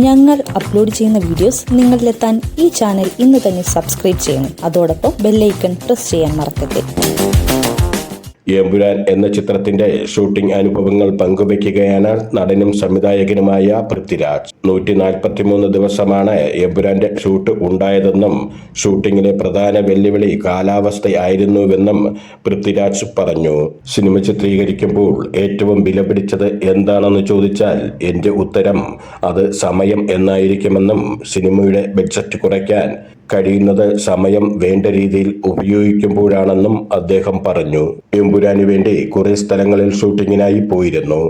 ഞങ്ങൾ അപ്ലോഡ് ചെയ്യുന്ന വീഡിയോസ് നിങ്ങളിലെത്താൻ ഈ ചാനൽ ഇന്ന് തന്നെ സബ്സ്ക്രൈബ് ചെയ്യണം. അതോടൊപ്പം ബെല്ലൈക്കൺ പ്രസ് ചെയ്യാൻ മറക്കരുത്. എമ്പുരാൻ എന്ന ചിത്രത്തിന്റെ ഷൂട്ടിംഗ് അനുഭവങ്ങൾ പങ്കുവയ്ക്കുകയാണ് നടനും സംവിധായകനുമായ പൃഥ്വിരാജ്. 143 ദിവസമാണ് എമ്പുരാന്റെ ഷൂട്ട് ഉണ്ടായതെന്നും ഷൂട്ടിങ്ങിലെ പ്രധാന വെല്ലുവിളി കാലാവസ്ഥയായിരുന്നുവെന്നും പൃഥ്വിരാജ് പറഞ്ഞു. സിനിമ ചിത്രീകരിക്കുമ്പോൾ ഏറ്റവും വിലപിടിച്ചത് എന്താണെന്ന് ചോദിച്ചാൽ എന്റെ ഉത്തരം അത് സമയം എന്നായിരിക്കുമെന്നും സിനിമയുടെ ബഡ്ജറ്റ് കുറയ്ക്കാൻ കഴിയുന്നത് സമയം വേണ്ട രീതിയിൽ ഉപയോഗിക്കുമ്പോഴാണെന്നും അദ്ദേഹം പറഞ്ഞു. എമ്പുരാന് വേണ്ടി കുറെ സ്ഥലങ്ങളിൽ ഷൂട്ടിങ്ങിനായി പോയിരുന്നു.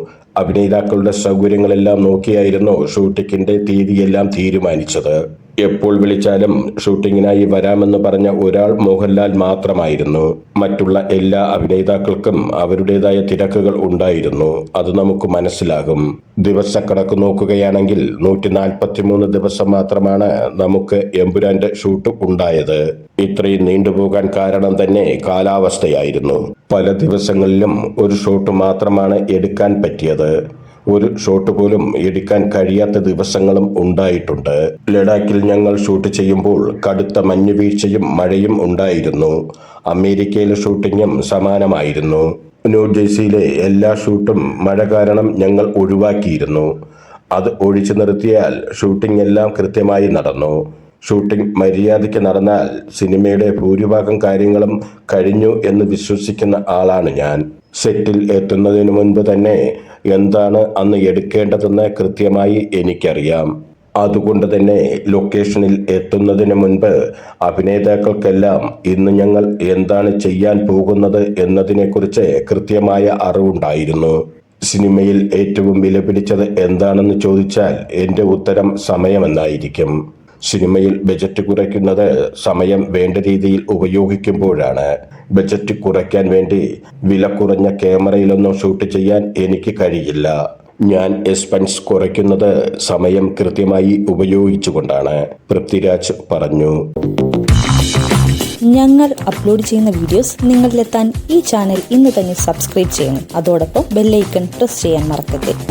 അഭിനേതാക്കളുടെ സൗകര്യങ്ങളെല്ലാം നോക്കിയായിരുന്നു ഷൂട്ടിങ്ങിന്റെ തീയതിയെല്ലാം തീരുമാനിച്ചത്. എപ്പോൾ വിളിച്ചാലും ഷൂട്ടിങ്ങിനായി വരാമെന്ന് പറഞ്ഞ ഒരാൾ മോഹൻലാൽ മാത്രമായിരുന്നു. മറ്റുള്ള എല്ലാ അഭിനേതാക്കൾക്കും അവരുടേതായ തിരക്കുകൾ ഉണ്ടായിരുന്നു. അത് നമുക്ക് മനസ്സിലാകും. ദിവസക്കണക്ക് നോക്കുകയാണെങ്കിൽ 143 ദിവസം മാത്രമാണ് നമുക്ക് എമ്പുരാന്റെ ഷൂട്ട് ഉണ്ടായത്. ഇത്രയും നീണ്ടുപോകാൻ കാരണം തന്നെ കാലാവസ്ഥയായിരുന്നു. പല ദിവസങ്ങളിലും ഒരു ഷോട്ട് മാത്രമാണ് എടുക്കാൻ പറ്റിയത്. ഒരു ഷോട്ട് പോലും എടുക്കാൻ കഴിയാത്ത ദിവസങ്ങളും ഉണ്ടായിട്ടുണ്ട്. ലഡാക്കിൽ ഞങ്ങൾ ഷൂട്ട് ചെയ്യുമ്പോൾ കടുത്ത മഞ്ഞുവീഴ്ചയും മഴയും ഉണ്ടായിരുന്നു. അമേരിക്കയിലെ ഷൂട്ടിങ്ങും സമാനമായിരുന്നു. ന്യൂജേഴ്സിയിലെ എല്ലാ ഷൂട്ടും മഴ കാരണം ഞങ്ങൾ ഒഴിവാക്കിയിരുന്നു. അത് ഒഴിച്ചു നിർത്തിയാൽ ഷൂട്ടിംഗ് എല്ലാം കൃത്യമായി നടന്നു. ഷൂട്ടിംഗ് മര്യാദയ്ക്ക് നടന്നാൽ സിനിമയുടെ ഭൂരിഭാഗം കാര്യങ്ങളും കഴിഞ്ഞു എന്ന് വിശ്വസിക്കുന്ന ആളാണ് ഞാൻ. സെറ്റിൽ എത്തുന്നതിന് മുൻപ് തന്നെ എന്താണ് അന്ന് എടുക്കേണ്ടതെന്ന് കൃത്യമായി എനിക്കറിയാം. അതുകൊണ്ട് തന്നെ ലൊക്കേഷനിൽ എത്തുന്നതിന് മുൻപ് അഭിനേതാക്കൾക്കെല്ലാം ഇന്ന് ഞങ്ങൾ എന്താണ് ചെയ്യാൻ പോകുന്നത് എന്നതിനെക്കുറിച്ച് കൃത്യമായ അറിവുണ്ടായിരുന്നു. സിനിമയിൽ ഏറ്റവും വിലപിടിച്ചത് എന്താണെന്ന് ചോദിച്ചാൽ എൻ്റെ ഉത്തരം സമയമെന്നായിരിക്കും. സിനിമയിൽ ബജറ്റ് കുറയ്ക്കുന്നത് സമയം വേണ്ട രീതിയിൽ ഉപയോഗിക്കുമ്പോഴാണ്. ബജറ്റ് കുറയ്ക്കാൻ വേണ്ടി വില കുറഞ്ഞ ക്യാമറയിലൊന്നും ഷൂട്ട് ചെയ്യാൻ എനിക്ക് കഴിയില്ല. ഞാൻ എക്സ്പെൻസ് കുറയ്ക്കുന്നത് സമയം കൃത്യമായി ഉപയോഗിച്ചുകൊണ്ടാണ്, പൃഥ്വിരാജ് പറഞ്ഞു. ഞങ്ങൾ അപ്ലോഡ് ചെയ്യുന്ന വീഡിയോസ് നിങ്ങളിലെത്താൻ ഈ ചാനൽ ഇന്ന് തന്നെ സബ്സ്ക്രൈബ് ചെയ്യണം. അതോടൊപ്പം ബെല്ലൈക്കൺ പ്രസ് ചെയ്യാൻ മറക്കരുത്.